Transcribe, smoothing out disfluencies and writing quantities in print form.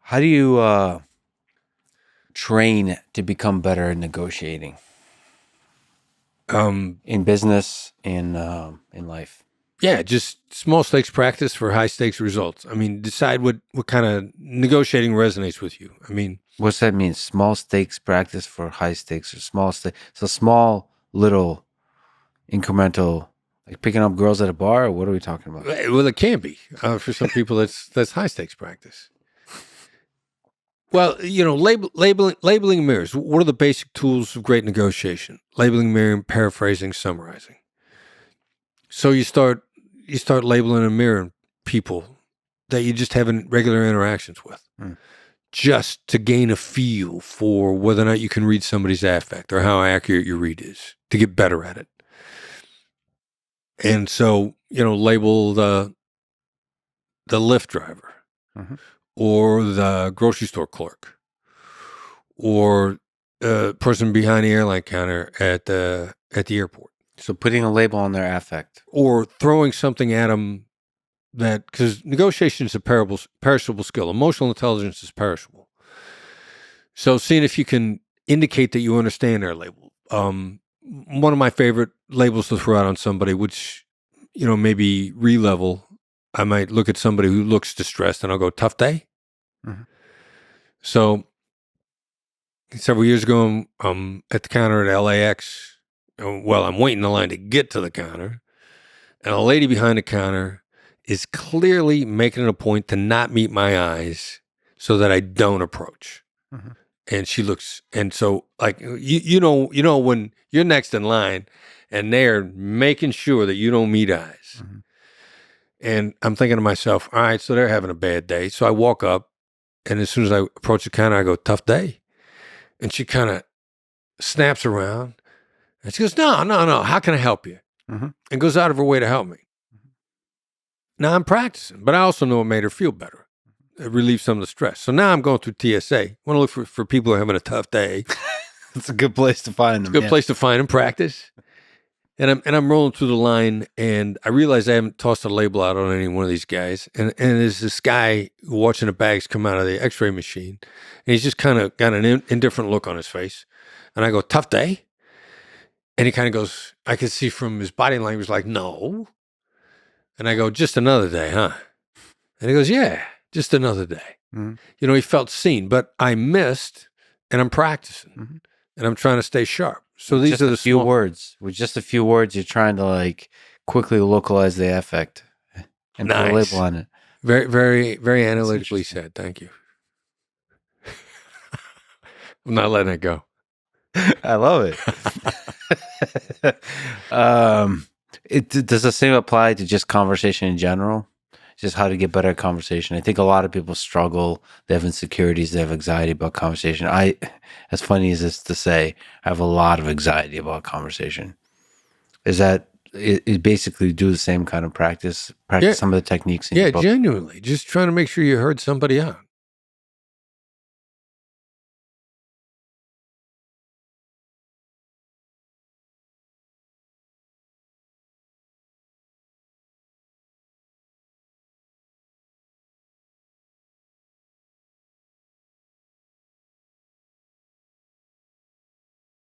How do you train to become better at negotiating in business, in life? Yeah, just small stakes practice for high stakes results. I mean, decide what kind of negotiating resonates with you. I mean, What's that mean? Small stakes practice for high stakes, or small stakes? So small, little, incremental, like picking up girls at a bar. Or what are we talking about? well, it can be for some people. That's high stakes practice. Well, labeling mirrors. What are the basic tools of great negotiation? Labeling, mirroring, paraphrasing, summarizing. So you start labeling and mirroring people that you just having regular interactions with, just to gain a feel for whether or not you can read somebody's affect or how accurate your read is, to get better at it. And so, label the Lyft driver, or the grocery store clerk, or person behind the airline counter at the airport. So putting a label on their affect, or throwing something at them because negotiation is a perishable skill. Emotional intelligence is perishable. So seeing if you can indicate that you understand their label. One of my favorite labels to throw out on somebody, which, maybe re-level, I might look at somebody who looks distressed and I'll go, tough day. So several years ago, I'm at the counter at LAX. Well, I'm waiting in line to get to the counter, and a lady behind the counter is clearly making it a point to not meet my eyes so that I don't approach. And she looks, and so like, you know, when you're next in line and they're making sure that you don't meet eyes. And I'm thinking to myself, all right, so they're having a bad day. So I walk up, and as soon as I approach the counter, I go, tough day. And she kind of snaps around. And she goes, no, how can I help you? And goes out of her way to help me. Now I'm practicing, but I also know it made her feel better. It relieved some of the stress. So now I'm going through TSA. I want to look for people who are having a tough day. It's a good place to find them. It's a good place to find them, practice. And I'm rolling through the line, and I realize I haven't tossed a label out on any one of these guys. And there's this guy watching the bags come out of the x-ray machine, and he's just kind of got an indifferent look on his face. And I go, tough day? And he kind of goes, I can see from his body language, like, no. And I go, just another day, huh? And he goes, yeah, just another day. He felt seen, but I missed, and I'm practicing, and I'm trying to stay sharp. So these are the few words. With just a few words, you're trying to like quickly localize the affect and put a label on it. Very, very, very analytically said. Thank you. I'm not letting it go. I love it. Does the same apply to just conversation in general? Just how to get better at conversation. I think a lot of people struggle. They have insecurities. They have anxiety about conversation. As funny as it's to say, I have a lot of anxiety about conversation. Is that it basically do the same kind of practice some of the techniques in your book? Genuinely. Just trying to make sure you heard somebody out.